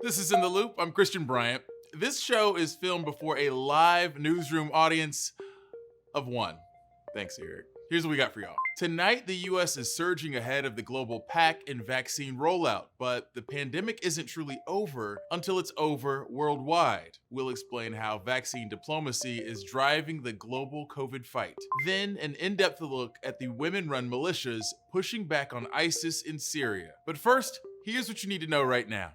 This is In the Loop. I'm Christian Bryant. This show is filmed before a live newsroom audience of one. Thanks, Eric. Here's what we got for y'all. Tonight, the US is surging ahead of the global pack and vaccine rollout, but the pandemic isn't truly over until it's over worldwide. We'll explain how vaccine diplomacy is driving the global COVID fight. Then, an in-depth look at the women-run militias pushing back on ISIS in Syria. But first, here's what you need to know right now.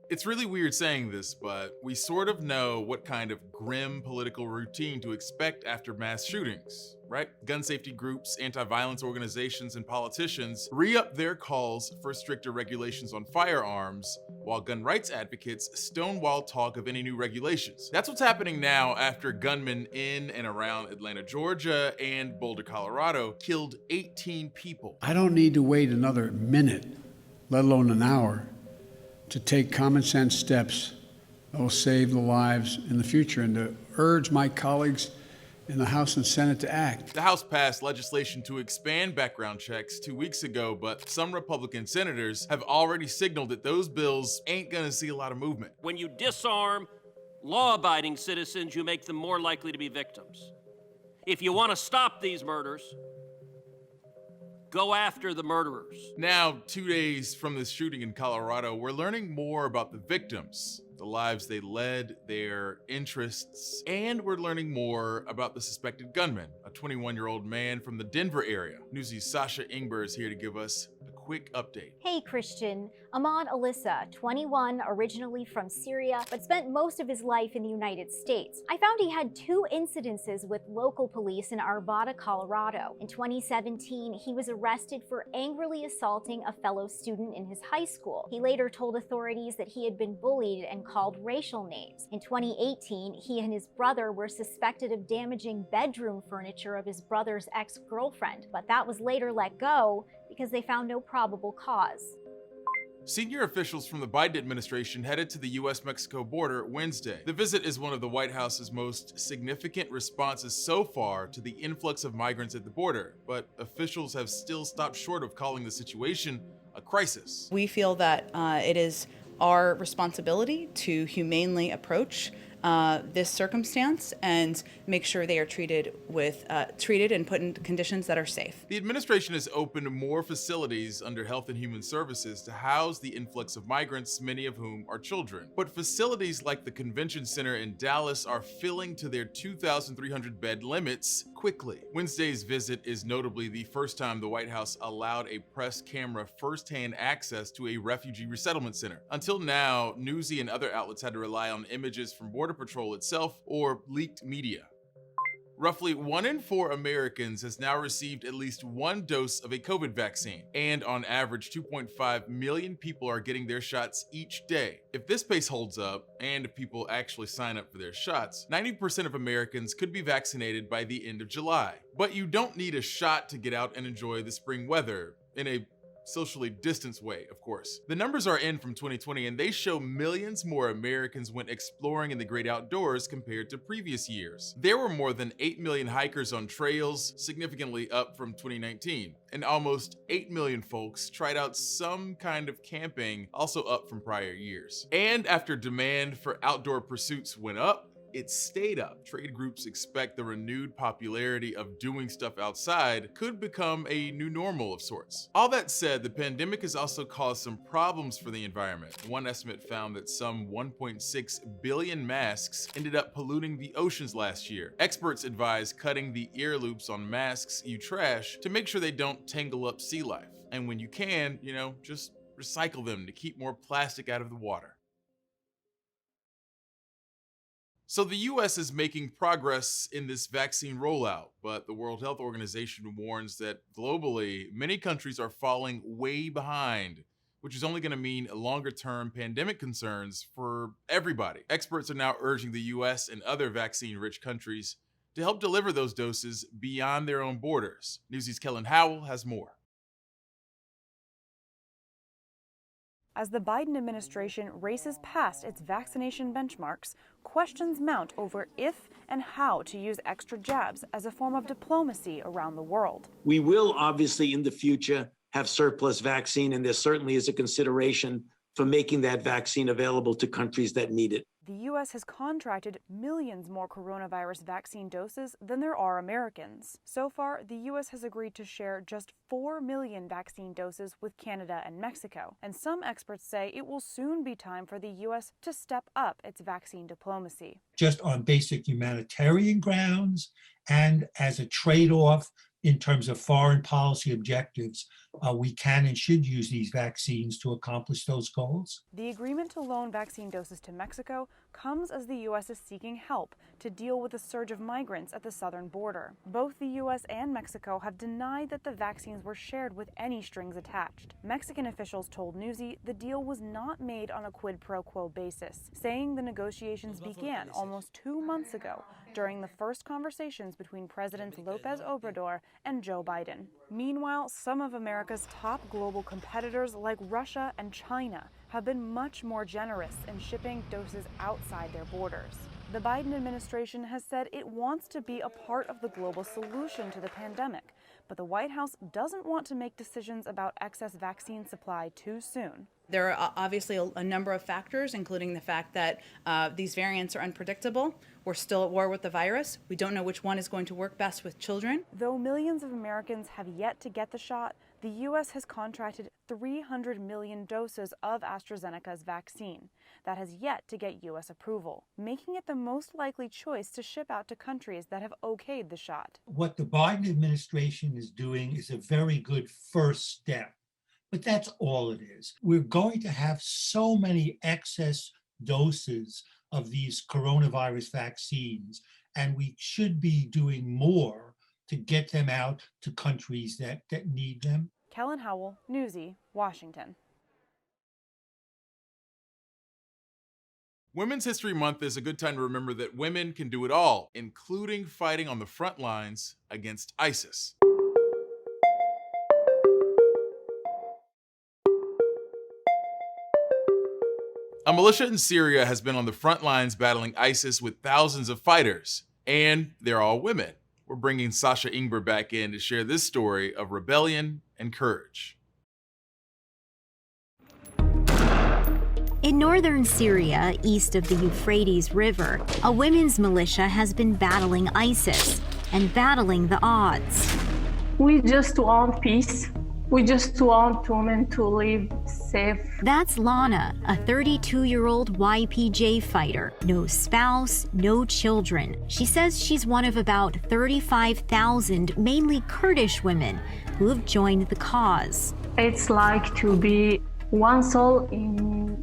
It's really weird saying this, but we sort of know what kind of grim political routine to expect after mass shootings, right? Gun safety groups, anti-violence organizations, and politicians re-up their calls for stricter regulations on firearms, while gun rights advocates stonewall talk of any new regulations. That's what's happening now after gunmen in and around Atlanta, Georgia, and Boulder, Colorado killed 18 people. I don't need to wait another minute, let alone an hour, to take common sense steps that will save the lives in the future, and to urge my colleagues in the House and Senate to act. The House passed legislation to expand background checks 2 weeks ago, but some Republican senators have already signaled that those bills ain't gonna see a lot of movement. When you disarm law-abiding citizens, you make them more likely to be victims. If you want to stop these murders, go after the murderers. Now, 2 days from this shooting in Colorado, we're learning more about the victims, the lives they led, their interests, and we're learning more about the suspected gunman, a 21-year-old man from the Denver area. Newsy's Sasha Ingber is here to give us a quick update. Hey Christian, Ahmad Alyssa, 21, originally from Syria, but spent most of his life in the United States. I found he had 2 incidences with local police in Arvada, Colorado. In 2017, he was arrested for angrily assaulting a fellow student in his high school. He later told authorities that he had been bullied and called racial names. In 2018, he and his brother were suspected of damaging bedroom furniture of his brother's ex-girlfriend, but that was later let go because they found no probable cause. Senior officials from the Biden administration headed to the US-Mexico border Wednesday. The visit is one of the White House's most significant responses so far to the influx of migrants at the border, but officials have still stopped short of calling the situation a crisis. We feel that it is our responsibility to humanely approach this circumstance and make sure they are treated and put in conditions that are safe. The administration has opened more facilities under Health and Human Services to house the influx of migrants, many of whom are children. But facilities like the Convention Center in Dallas are filling to their 2,300 bed limits quickly. Wednesday's visit is notably the first time the White House allowed a press camera firsthand access to a refugee resettlement center. Until now, Newsy and other outlets had to rely on images from Border Patrol itself or leaked media. Roughly 1 in 4 Americans has now received at least 1 dose of a COVID vaccine, and on average 2.5 million people are getting their shots each day. If this pace holds up, and if people actually sign up for their shots, 90% of Americans could be vaccinated by the end of July. But you don't need a shot to get out and enjoy the spring weather, in a socially distanced way, of course. The numbers are in from 2020, and they show millions more Americans went exploring in the great outdoors compared to previous years. There were more than 8 million hikers on trails, significantly up from 2019, and almost 8 million folks tried out some kind of camping, also up from prior years. And after demand for outdoor pursuits went up, it stayed up. Trade groups expect the renewed popularity of doing stuff outside could become a new normal of sorts. All that said, the pandemic has also caused some problems for the environment. One estimate found that some 1.6 billion masks ended up polluting the oceans last year. Experts advise cutting the ear loops on masks you trash to make sure they don't tangle up sea life. And when you can, just recycle them to keep more plastic out of the water. So the US is making progress in this vaccine rollout, but the World Health Organization warns that globally, many countries are falling way behind, which is only going to mean longer-term pandemic concerns for everybody. Experts are now urging the US and other vaccine-rich countries to help deliver those doses beyond their own borders. Newsy's Kellen Howell has more. As the Biden administration races past its vaccination benchmarks, questions mount over if and how to use extra jabs as a form of diplomacy around the world. We will obviously in the future have surplus vaccine, and there certainly is a consideration for making that vaccine available to countries that need it. The U.S. has contracted millions more coronavirus vaccine doses than there are Americans. So far, the U.S. has agreed to share just 4 million vaccine doses with Canada and Mexico. And some experts say it will soon be time for the U.S. to step up its vaccine diplomacy. Just on basic humanitarian grounds and as a trade-off in terms of foreign policy objectives, we can and should use these vaccines to accomplish those goals. The agreement to loan vaccine doses to Mexico comes as the U.S. is seeking help to deal with a surge of migrants at the southern border. Both the U.S. and Mexico have denied that the vaccines were shared with any strings attached. Mexican officials told Newsy the deal was not made on a quid pro quo basis, saying the negotiations began almost 2 months ago during the first conversations between Presidents López Obrador and Joe Biden. Meanwhile, some of America's top global competitors like Russia and China have been much more generous in shipping doses outside their borders. The Biden administration has said it wants to be a part of the global solution to the pandemic, but the White House doesn't want to make decisions about excess vaccine supply too soon. There are obviously a number of factors, including the fact that these variants are unpredictable. We're still at war with the virus. We don't know which one is going to work best with children. Though millions of Americans have yet to get the shot, the U.S. has contracted 300 million doses of AstraZeneca's vaccine. That has yet to get U.S. approval, making it the most likely choice to ship out to countries that have okayed the shot. What the Biden administration is doing is a very good first step, but that's all it is. We're going to have so many excess doses of these coronavirus vaccines, and we should be doing more to get them out to countries that need them. Kellen Howell, Newsy, Washington. Women's History Month is a good time to remember that women can do it all, including fighting on the front lines against ISIS. A militia in Syria has been on the front lines battling ISIS with thousands of fighters, and they're all women. We're bringing Sasha Ingber back in to share this story of rebellion and courage. In northern Syria, east of the Euphrates River, a women's militia has been battling ISIS and battling the odds. We just want peace. We just want women to live safe. That's Lana, a 32-year-old YPJ fighter. No spouse, no children. She says she's one of about 35,000 mainly Kurdish women who have joined the cause. It's like to be one soul in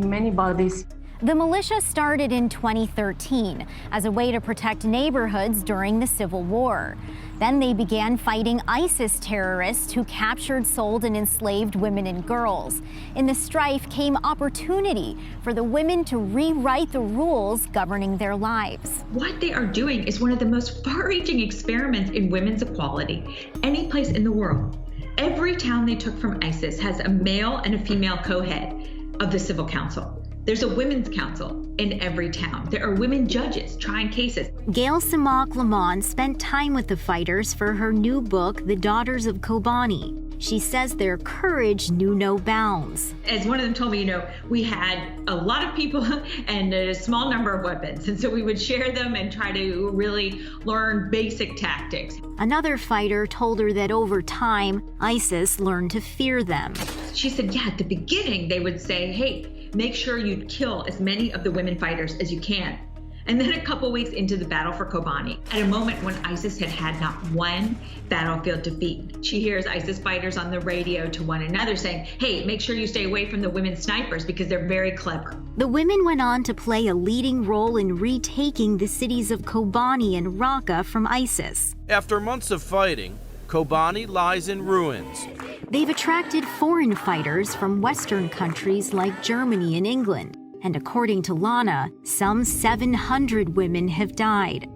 many bodies. The militia started in 2013 as a way to protect neighborhoods during the Civil War. Then they began fighting ISIS terrorists who captured, sold, and enslaved women and girls. In the strife came opportunity for the women to rewrite the rules governing their lives. What they are doing is one of the most far-reaching experiments in women's equality any place in the world. Every town they took from ISIS has a male and a female co-head of the civil council. There's a women's council in every town. There are women judges trying cases. Gail Samak Lamont spent time with the fighters for her new book, The Daughters of Kobani. She says their courage knew no bounds. As one of them told me, we had a lot of people and a small number of weapons. And so we would share them and try to really learn basic tactics. Another fighter told her that over time, ISIS learned to fear them. She said, at the beginning, they would say, hey, make sure you kill as many of the women fighters as you can. And then a couple weeks into the battle for Kobani, at a moment when ISIS had not one battlefield defeat, she hears ISIS fighters on the radio to one another saying, hey, make sure you stay away from the women snipers because they're very clever. The women went on to play a leading role in retaking the cities of Kobani and Raqqa from ISIS. After months of fighting, Kobani lies in ruins. They've attracted foreign fighters from Western countries like Germany and England. And according to Lana, some 700 women have died.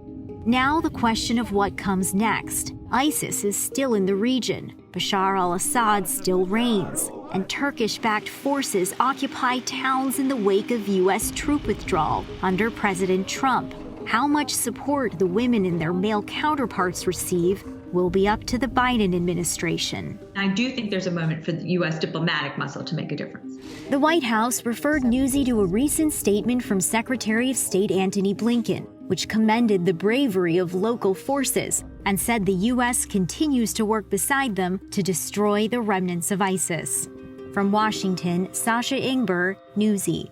Now the question of what comes next. ISIS is still in the region. Bashar al-Assad still reigns. And Turkish-backed forces occupy towns in the wake of U.S. troop withdrawal under President Trump. How much support the women and their male counterparts receive will be up to the Biden administration. I do think there's a moment for the U.S. diplomatic muscle to make a difference. The White House referred Newsy to a recent statement from Secretary of State Antony Blinken, which commended the bravery of local forces and said the U.S. continues to work beside them to destroy the remnants of ISIS. From Washington, Sasha Ingber, Newsy.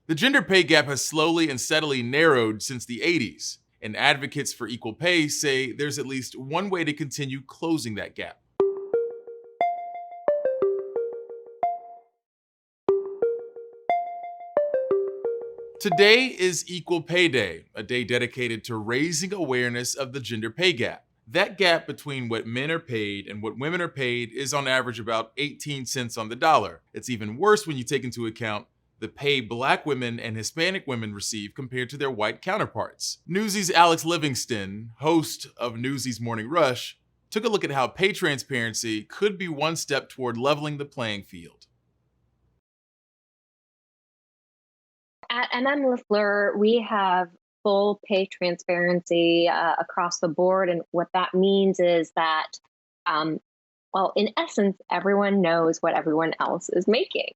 The gender pay gap has slowly and steadily narrowed since the 80s, and advocates for equal pay say there's at least one way to continue closing that gap. Today is Equal Pay Day, a day dedicated to raising awareness of the gender pay gap. That gap between what men are paid and what women are paid is on average about 18 cents on the dollar. It's even worse when you take into account the pay Black women and Hispanic women receive compared to their white counterparts. Newsy's Alex Livingston, host of Newsy's Morning Rush, took a look at how pay transparency could be one step toward leveling the playing field. At LaFleur, we have full pay transparency across the board. And what that means is that, well, in essence, everyone knows what everyone else is making,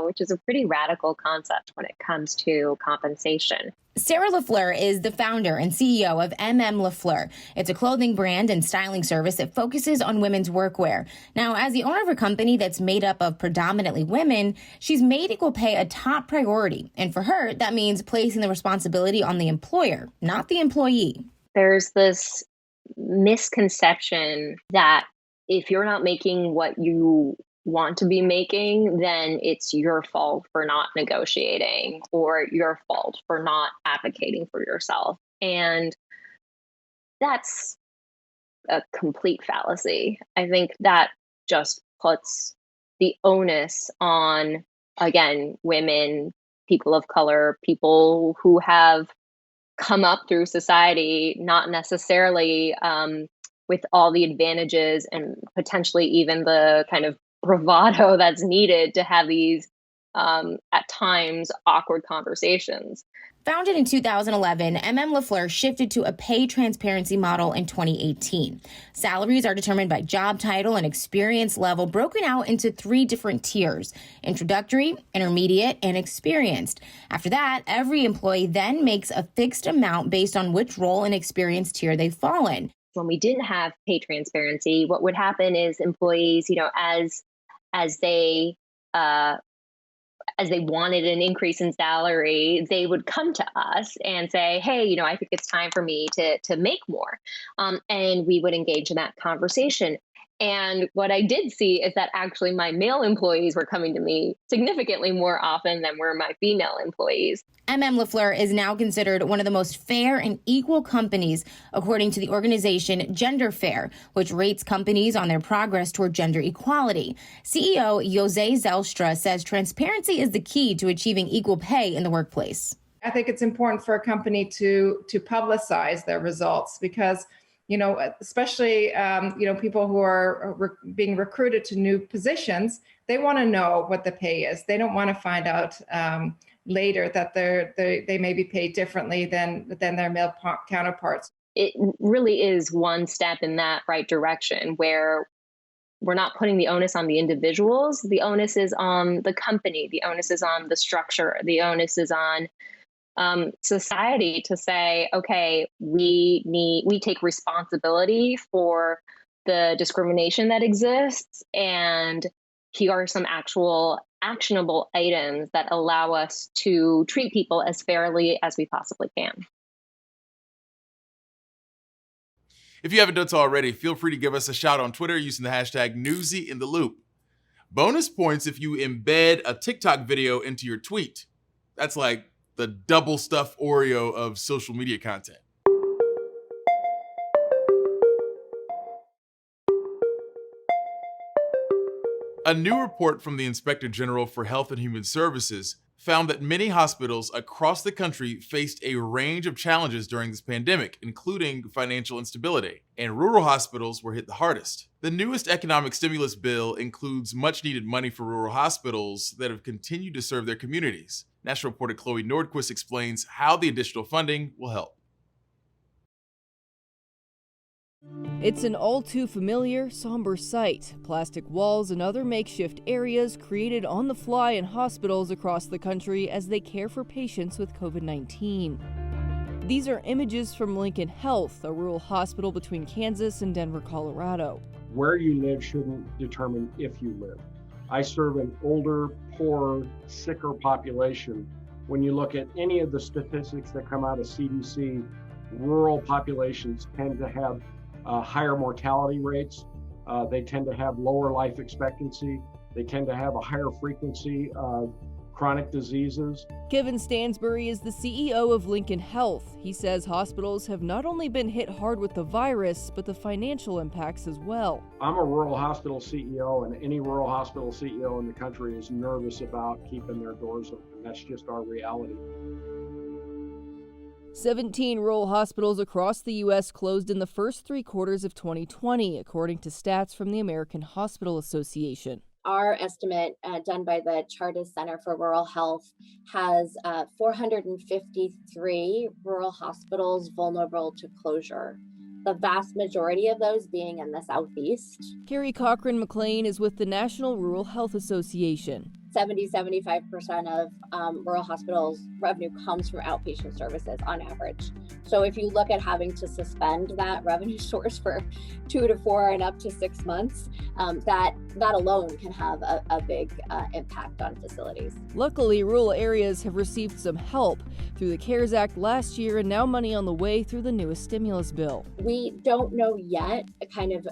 which is a pretty radical concept when it comes to compensation. Sarah LaFleur is the founder and CEO of LaFleur. It's a clothing brand and styling service that focuses on women's workwear. Now, as the owner of a company that's made up of predominantly women, she's made equal pay a top priority. And for her, that means placing the responsibility on the employer, not the employee. There's this misconception that if you're not making what you want to be making, then it's your fault for not negotiating or your fault for not advocating for yourself. And that's a complete fallacy. I think that just puts the onus on, again, women, people of color, people who have come up through society, not necessarily with all the advantages and potentially even the kind of bravado that's needed to have these, at times, awkward conversations. Founded in 2011, LaFleur shifted to a pay transparency model in 2018. Salaries are determined by job title and experience level, broken out into 3 different tiers: introductory, intermediate, and experienced. After that, every employee then makes a fixed amount based on which role and experience tier they fall in. When we didn't have pay transparency, what would happen is employees, as they wanted an increase in salary, they would come to us and say, hey, I think it's time for me to make more. And we would engage in that conversation. And what I did see is that actually my male employees were coming to me significantly more often than were my female employees. LaFleur is now considered one of the most fair and equal companies, according to the organization Gender Fair, which rates companies on their progress toward gender equality. CEO Jose Zelstra says transparency is the key to achieving equal pay in the workplace. I think it's important for a company to publicize their results because especially, people who are being recruited to new positions, they want to know what the pay is. They don't want to find out later that they may be paid differently than their male counterparts. It really is one step in that right direction where we're not putting the onus on the individuals. The onus is on the company. The onus is on the structure. The onus is on society to say, okay, we take responsibility for the discrimination that exists, and here are some actual actionable items that allow us to treat people as fairly as we possibly can. If you haven't done so already, feel free to give us a shout on Twitter using the hashtag #NewsyInTheLoop. Bonus points if you embed a TikTok video into your tweet. That's like the double stuffed Oreo of social media content. A new report from the Inspector General for Health and Human Services found that many hospitals across the country faced a range of challenges during this pandemic, including financial instability, and rural hospitals were hit the hardest. The newest economic stimulus bill includes much needed money for rural hospitals that have continued to serve their communities. National reporter Chloe Nordquist explains how the additional funding will help. It's an all too familiar, somber sight. Plastic walls and other makeshift areas created on the fly in hospitals across the country as they care for patients with COVID-19. These are images from Lincoln Health, a rural hospital between Kansas and Denver, Colorado. Where you live shouldn't determine if you live. I serve an older, poorer, sicker population. When you look at any of the statistics that come out of CDC, rural populations tend to have higher mortality rates. They tend to have lower life expectancy. They tend to have a higher frequency of chronic diseases. Kevin Stansbury is the CEO of Lincoln Health. He says hospitals have not only been hit hard with the virus, but the financial impacts as well. I'm a rural hospital CEO, and any rural hospital CEO in the country is nervous about keeping their doors open. That's just our reality. 17 rural hospitals across the U.S. closed in the first 3 quarters of 2020, according to stats from the American Hospital Association. Our estimate done by the Chartis Center for Rural Health has 453 rural hospitals vulnerable to closure, the vast majority of those being in the Southeast. Carrie Cochran-McLean is with the National Rural Health Association. 75% of rural hospitals' revenue comes from outpatient services on average. So if you look at having to suspend that revenue source for 2 to 4 and up to 6 months, that alone can have a big impact on facilities. Luckily, rural areas have received some help through the CARES Act last year and now money on the way through the newest stimulus bill. We don't know yet kind of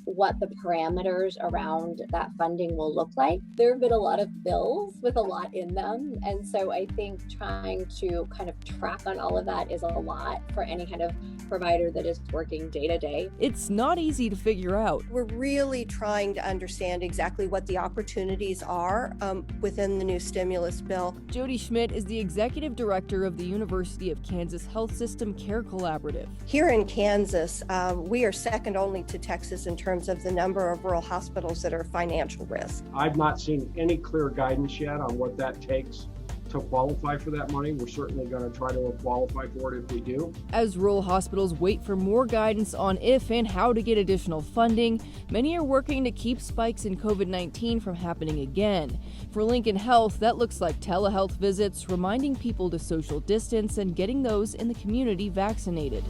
what the parameters around that funding will look like. There have been a lot of bills with a lot in them, and so I think trying to kind of track on all of that is a lot for any kind of provider that is working day to day. It's not easy to figure out. We're really trying to understand exactly what the opportunities are within the new stimulus bill. Jody Schmidt is the executive director of the University of Kansas Health System Care Collaborative. Here in Kansas, we are second only to Texas in terms of the number of rural hospitals that are financial risk. I've not seen any clear guidance yet on what that takes to qualify for that money. We're certainly going to try to qualify for it if we do. As rural hospitals wait for more guidance on if and how to get additional funding, many are working to keep spikes in COVID-19 from happening again. For Lincoln Health, that looks like telehealth visits, reminding people to social distance, and getting those in the community vaccinated.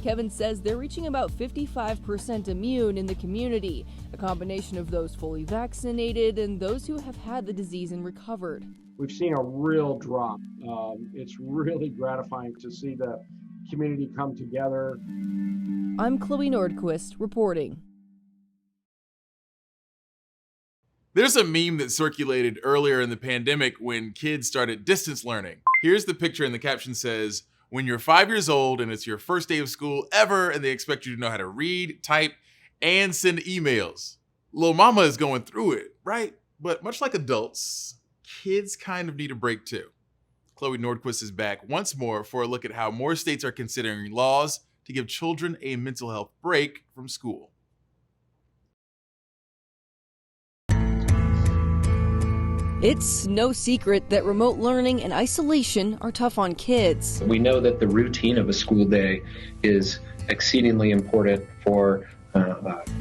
Kevin says they're reaching about 55% immune in the community, a combination of those fully vaccinated and those who have had the disease and recovered. We've seen a real drop. It's really gratifying to see the community come together. I'm Chloe Nordquist reporting. There's a meme that circulated earlier in the pandemic when kids started distance learning. Here's the picture, and the caption says, "When you're 5 years old and it's your first day of school ever and they expect you to know how to read, type, and send emails." Lil Mama is going through it, right? But much like adults, kids kind of need a break too. Chloe Nordquist is back once more for a look at how more states are considering laws to give children a mental health break from school. It's no secret that remote learning and isolation are tough on kids. We know that the routine of a school day is exceedingly important for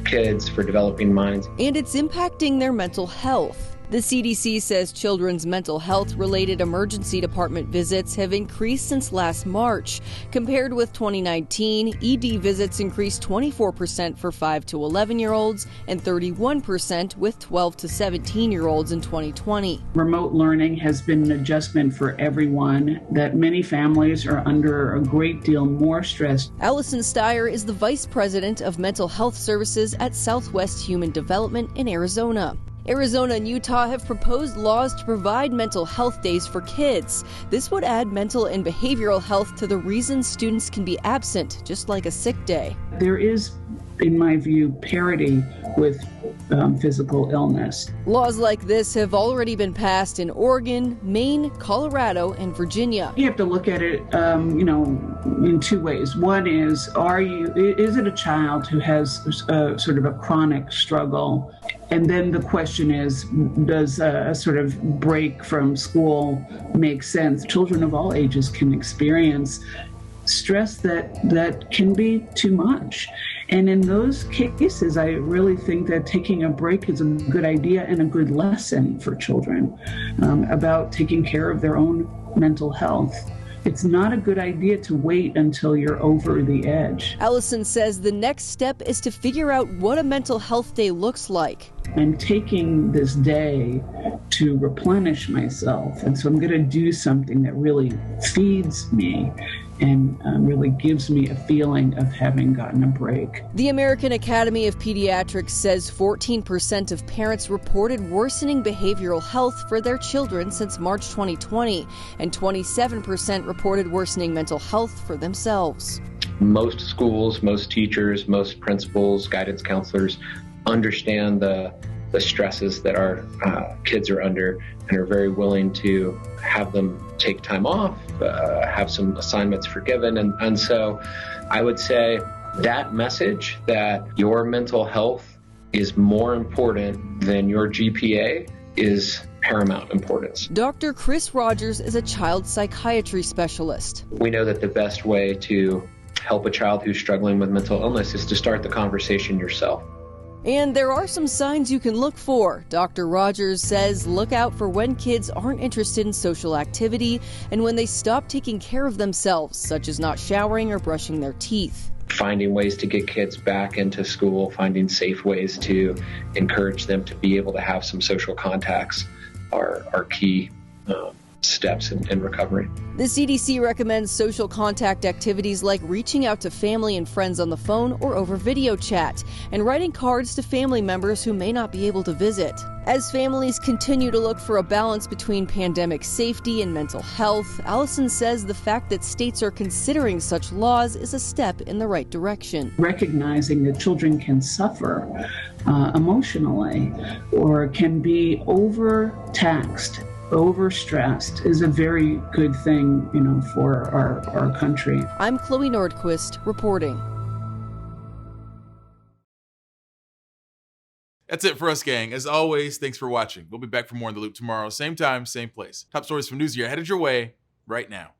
kids, for developing minds. And it's impacting their mental health. The CDC says children's mental health-related emergency department visits have increased since last March. Compared with 2019, ED visits increased 24% for 5 to 11-year-olds and 31% with 12 to 17-year-olds in 2020. Remote learning has been an adjustment for everyone, that many families are under a great deal more stress. Allison Steyer is the vice president of mental health services at Southwest Human Development in Arizona. Arizona and Utah have proposed laws to provide mental health days for kids. This would add mental and behavioral health to the reasons students can be absent, just like a sick day. There is, in my view, parity with physical illness. Laws like this have already been passed in Oregon, Maine, Colorado, and Virginia. You have to look at it, in 2 ways. One is it a child who has sort of a chronic struggle? And then the question is, does a sort of break from school make sense? Children of all ages can experience stress that can be too much. And in those cases, I really think that taking a break is a good idea and a good lesson for children about taking care of their own mental health. It's not a good idea to wait until you're over the edge. Allison says the next step is to figure out what a mental health day looks like. I'm taking this day to replenish myself, and so I'm going to do something that really feeds me and really gives me a feeling of having gotten a break. The American Academy of Pediatrics says 14% of parents reported worsening behavioral health for their children since March 2020, and 27% reported worsening mental health for themselves. Most schools, most teachers, most principals, guidance counselors understand the stresses that our kids are under and are very willing to have them take time off, have some assignments forgiven. And so I would say that message that your mental health is more important than your GPA is paramount importance. Dr. Chris Rogers is a child psychiatry specialist. We know that the best way to help a child who's struggling with mental illness is to start the conversation yourself. And there are some signs you can look for. Dr. Rogers says look out for when kids aren't interested in social activity and when they stop taking care of themselves, such as not showering or brushing their teeth. Finding ways to get kids back into school, finding safe ways to encourage them to be able to have some social contacts are key steps in recovery. The CDC recommends social contact activities like reaching out to family and friends on the phone or over video chat, and writing cards to family members who may not be able to visit. As families continue to look for a balance between pandemic safety and mental health, Allison says the fact that states are considering such laws is a step in the right direction. Recognizing that children can suffer emotionally or can be overtaxed, overstressed is a very good thing, for our country. I'm Chloe Nordquist reporting. That's it for us, gang. As always, thanks for watching. We'll be back for more in the Loop tomorrow, same time, same place. Top stories from Newsy are headed your way right now.